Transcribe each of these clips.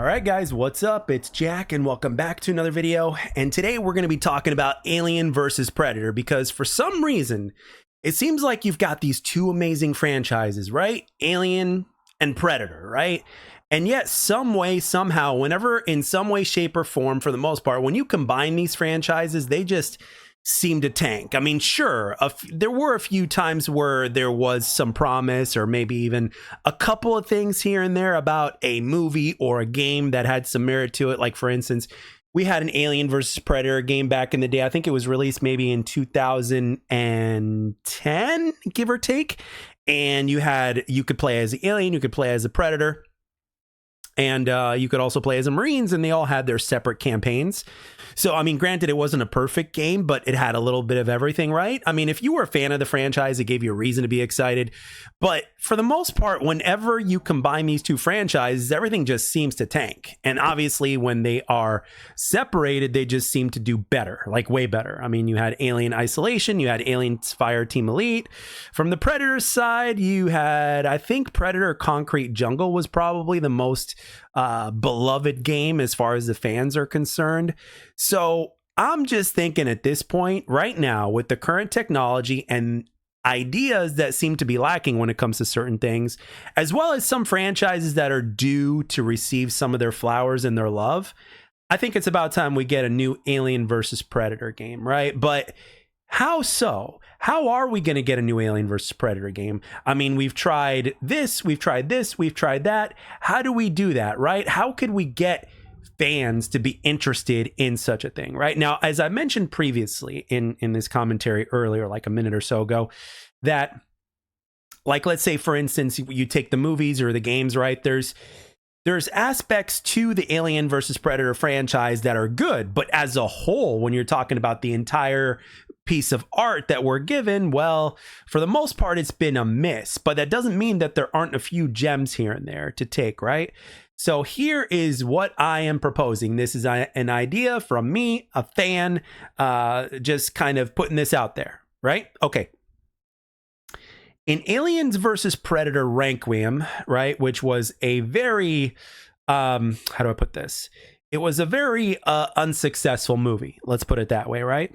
All right, guys, what's up? It's Jack, and welcome back to another video. And today we're going to be talking about Alien versus Predator because for some reason, it seems like you've got these two amazing franchises, right? Alien and Predator, right? And yet, some way, somehow, whenever in some way, shape, or form, for the most part, when you combine these franchises, they just seem to tank. I mean, sure, there were a few times where there was some promise or maybe even a couple of things here and there about a movie or a game that had some merit to it. Like, for instance, we had an Alien versus Predator game back in the day. I think it was released maybe in 2010, give or take. And you could play as the Alien, you could play as a Predator. And you could also play as a Marines, and they all had their separate campaigns. So, I mean, granted, it wasn't a perfect game, but it had a little bit of everything, right? I mean, if you were a fan of the franchise, it gave you a reason to be excited. But for the most part, whenever you combine these two franchises, everything just seems to tank. And obviously, when they are separated, they just seem to do better, like way better. I mean, you had Alien Isolation, you had Alien Fire Team Elite. From the Predator side, you had, I think, Predator Concrete Jungle was probably the most beloved game as far as the fans are concerned. So I'm just thinking at this point right now, with the current technology and ideas that seem to be lacking when it comes to certain things, as well as some franchises that are due to receive some of their flowers and their love, I think it's about time we get a new Alien versus Predator game, right? But how so? How are we going to get a new Alien versus Predator game? I mean, we've tried this, we've tried this, we've tried that. How do we do that, right? How could we get fans to be interested in such a thing, right? Now, as I mentioned previously in this commentary earlier, like a minute or so ago, that, like, let's say, for instance, you take the movies or the games, right? There's aspects to the Alien versus Predator franchise that are good, but as a whole, when you're talking about the entire piece of art that we're given, well, for the most part, it's been a miss. But that doesn't mean that there aren't a few gems here and there to take, right? So here is what I am proposing. This is an idea from me, a fan, just kind of putting this out there, right? Okay. In Aliens versus Predator Requiem, right, which was a very, how do I put this? It was a very unsuccessful movie. Let's put it that way, right?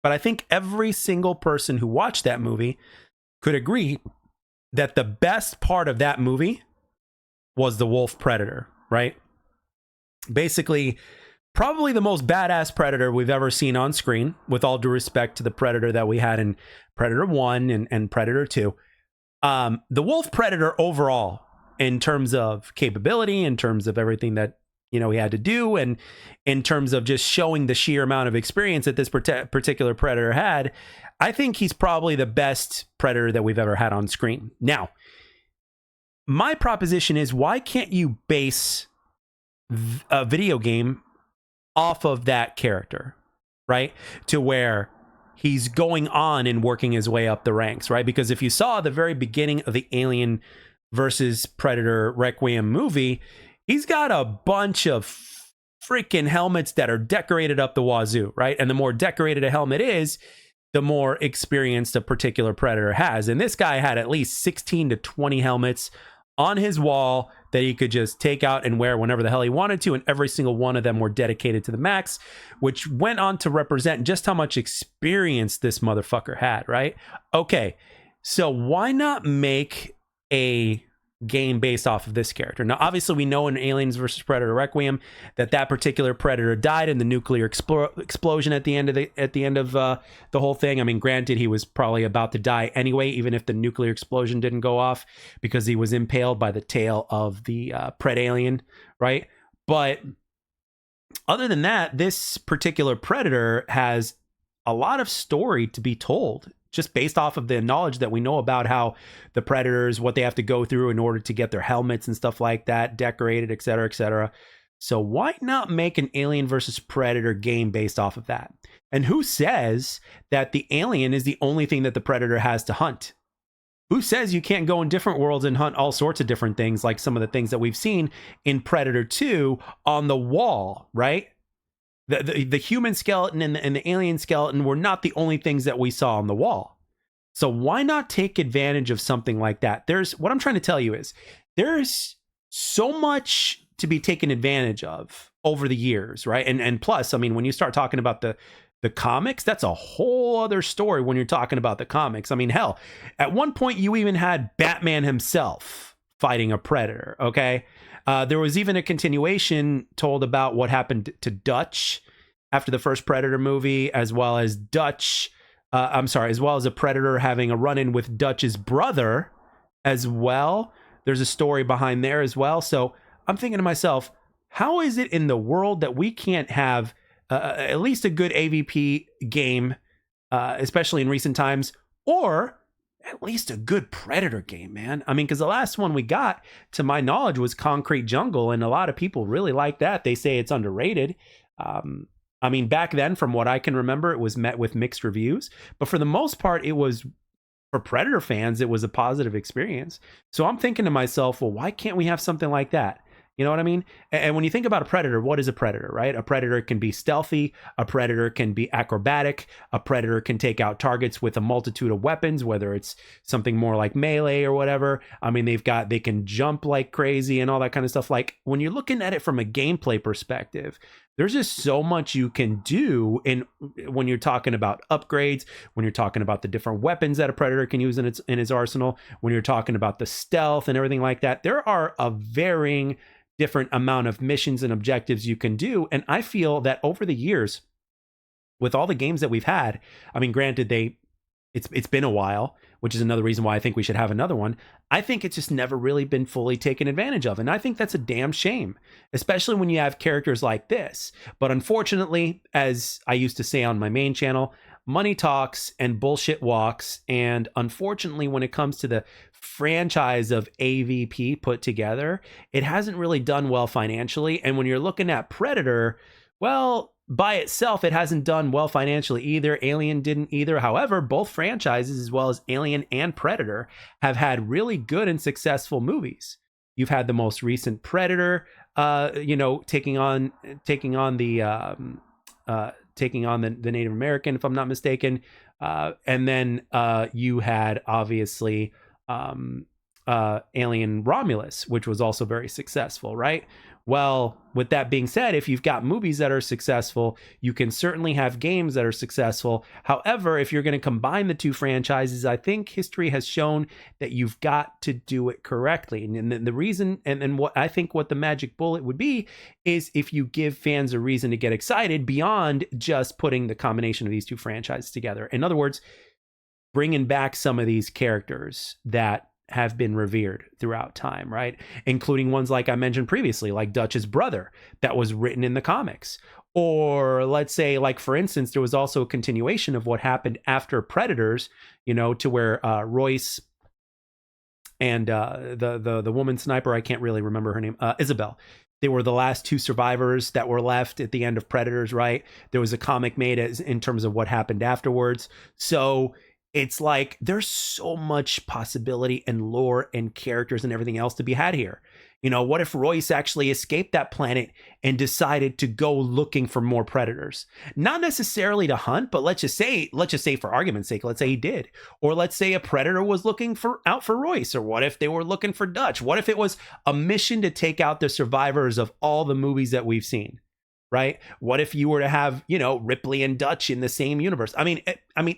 But I think every single person who watched that movie could agree that the best part of that movie was the wolf predator, right? Basically, probably the most badass predator we've ever seen on screen, with all due respect to the predator that we had in Predator 1 and Predator 2. The wolf predator overall, in terms of capability, in terms of everything that he had to do, and in terms of just showing the sheer amount of experience that this particular predator had, I think he's probably the best predator that we've ever had on screen. Now, my proposition is, why can't you base a video game off of that character, right? To where he's going on and working his way up the ranks, right? Because if you saw the very beginning of the Alien versus Predator Requiem movie, he's got a bunch of freaking helmets that are decorated up the wazoo, right? And the more decorated a helmet is, the more experienced a particular predator has. And this guy had at least 16 to 20 helmets on his wall that he could just take out and wear whenever the hell he wanted to. And every single one of them were dedicated to the max, which went on to represent just how much experience this motherfucker had, right? Okay, so why not make a game based off of this character? Now, obviously, we know in Aliens versus Predator Requiem that particular predator died in the nuclear explosion at the end of the whole thing. I mean, granted, he was probably about to die anyway, even if the nuclear explosion didn't go off, because he was impaled by the tail of the pred alien, right? But other than that, this particular predator has a lot of story to be told, just based off of the knowledge that we know about how the predators, what they have to go through in order to get their helmets and stuff like that decorated, et cetera, et cetera. So why not make an Alien versus Predator game based off of that? And who says that the alien is the only thing that the predator has to hunt? Who says you can't go in different worlds and hunt all sorts of different things, like some of the things that we've seen in Predator 2 on the wall, right? The human skeleton and the alien skeleton were not the only things that we saw on the wall. So why not take advantage of something like that? What I'm trying to tell you is, there's so much to be taken advantage of over the years, right? And plus, I mean, when you start talking about the comics, that's a whole other story when you're talking about the comics. I mean, hell, at one point you even had Batman himself fighting a Predator, okay? There was even a continuation told about what happened to Dutch after the first Predator movie, as well as as well as a Predator having a run-in with Dutch's brother as well. There's a story behind there as well. So I'm thinking to myself, how is it in the world that we can't have at least a good AVP game, especially in recent times, or at least a good Predator game, man? I mean, because the last one we got, to my knowledge, was Concrete Jungle, and a lot of people really like that. They say it's underrated. I mean, back then, from what I can remember, it was met with mixed reviews, but for the most part, it was, for Predator fans, it was a positive experience. So I'm thinking to myself, well, why can't we have something like that? You know what I mean? And when you think about a Predator, what is a Predator, right? A Predator can be stealthy. A Predator can be acrobatic. A Predator can take out targets with a multitude of weapons, whether it's something more like melee or whatever. I mean, they can jump like crazy and all that kind of stuff. Like, when you're looking at it from a gameplay perspective, there's just so much you can do when you're talking about upgrades, when you're talking about the different weapons that a Predator can use in his arsenal, when you're talking about the stealth and everything like that. There are a varying different amount of missions and objectives you can do. And I feel that over the years, with all the games that we've had, I mean, granted, it's been a while, which is another reason why I think we should have another one. I think it's just never really been fully taken advantage of. And I think that's a damn shame, especially when you have characters like this. But unfortunately, as I used to say on my main channel, money talks and bullshit walks. And unfortunately, when it comes to the franchise of AVP put together, it hasn't really done well financially. And when you're looking at Predator, well, by itself, it hasn't done well financially either. Alien didn't either. However, both franchises, as well as Alien and Predator, have had really good and successful movies. You've had the most recent Predator, taking on the Native American, if I'm not mistaken, and then you had obviously Alien Romulus, which was also very successful, right? Well, with that being said, if you've got movies that are successful, you can certainly have games that are successful. However, if you're going to combine the two franchises, I think history has shown that you've got to do it correctly. And the reason, and what I think what the magic bullet would be, is if you give fans a reason to get excited beyond just putting the combination of these two franchises together. In other words, bringing back some of these characters that have been revered throughout time, right? Including ones like I mentioned previously, like Dutch's brother, that was written in the comics. Or let's say, like, for instance, there was also a continuation of what happened after Predators, to where Royce and the woman sniper, I can't really remember her name, Isabel. They were the last two survivors that were left at the end of Predators, right? There was a comic made in terms of what happened afterwards. So it's like there's so much possibility and lore and characters and everything else to be had here. What if Royce actually escaped that planet and decided to go looking for more Predators? Not necessarily to hunt, but let's just say for argument's sake, let's say he did. Or let's say a Predator was looking out for Royce. Or what if they were looking for Dutch? What if it was a mission to take out the survivors of all the movies that we've seen? Right? What if you were to have, Ripley and Dutch in the same universe? I mean,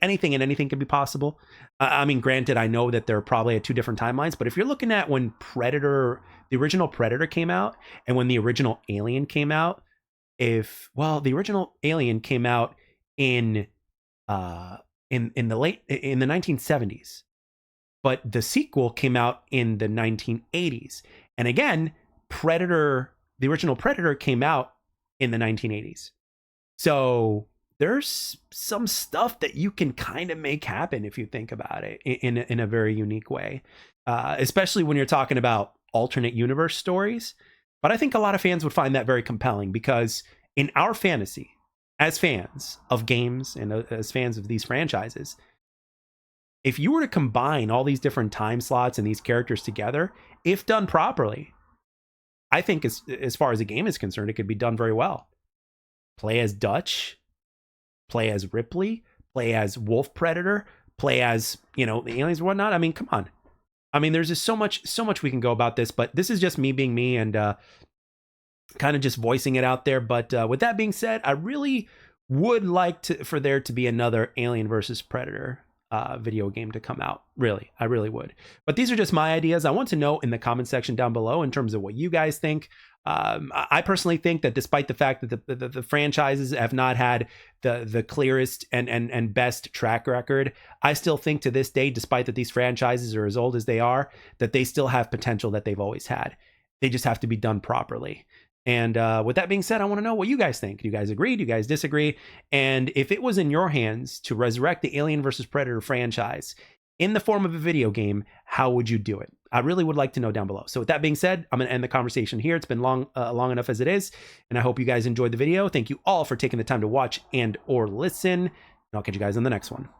anything can be possible. Granted, I know that they're probably at two different timelines, but if you're looking at when the original Predator came out and when the original Alien came out, the original Alien came out in the 1970s, but the sequel came out in the 1980s. And again, the original Predator came out in the 1980s. So there's some stuff that you can kind of make happen if you think about it in a very unique way, especially when you're talking about alternate universe stories. But I think a lot of fans would find that very compelling, because in our fantasy, as fans of games and as fans of these franchises, if you were to combine all these different time slots and these characters together, if done properly, I think as far as the game is concerned, it could be done very well. Play as Dutch, play as Ripley, play as Wolf Predator, play as, the aliens and whatnot. I mean, come on. I mean, there's just so much we can go about this, but this is just me being me. And kind of just voicing it out there. But with that being said, I really would like for there to be another Alien versus Predator video game to come out. Really, I really would. But these are just my ideas. I want to know in the comment section down below in terms of what you guys think. I personally think that despite the fact that the franchises have not had the clearest and best track record, I still think to this day, despite that these franchises are as old as they are, that they still have potential that they've always had. They just have to be done properly. And with that being said, I want to know what you guys think. Do you guys agree? Do you guys disagree? And if it was in your hands to resurrect the Alien versus Predator franchise in the form of a video game, how would you do it? I really would like to know down below. So with that being said, I'm going to end the conversation here. It's been long enough as it is. And I hope you guys enjoyed the video. Thank you all for taking the time to watch and or listen. And I'll catch you guys in the next one.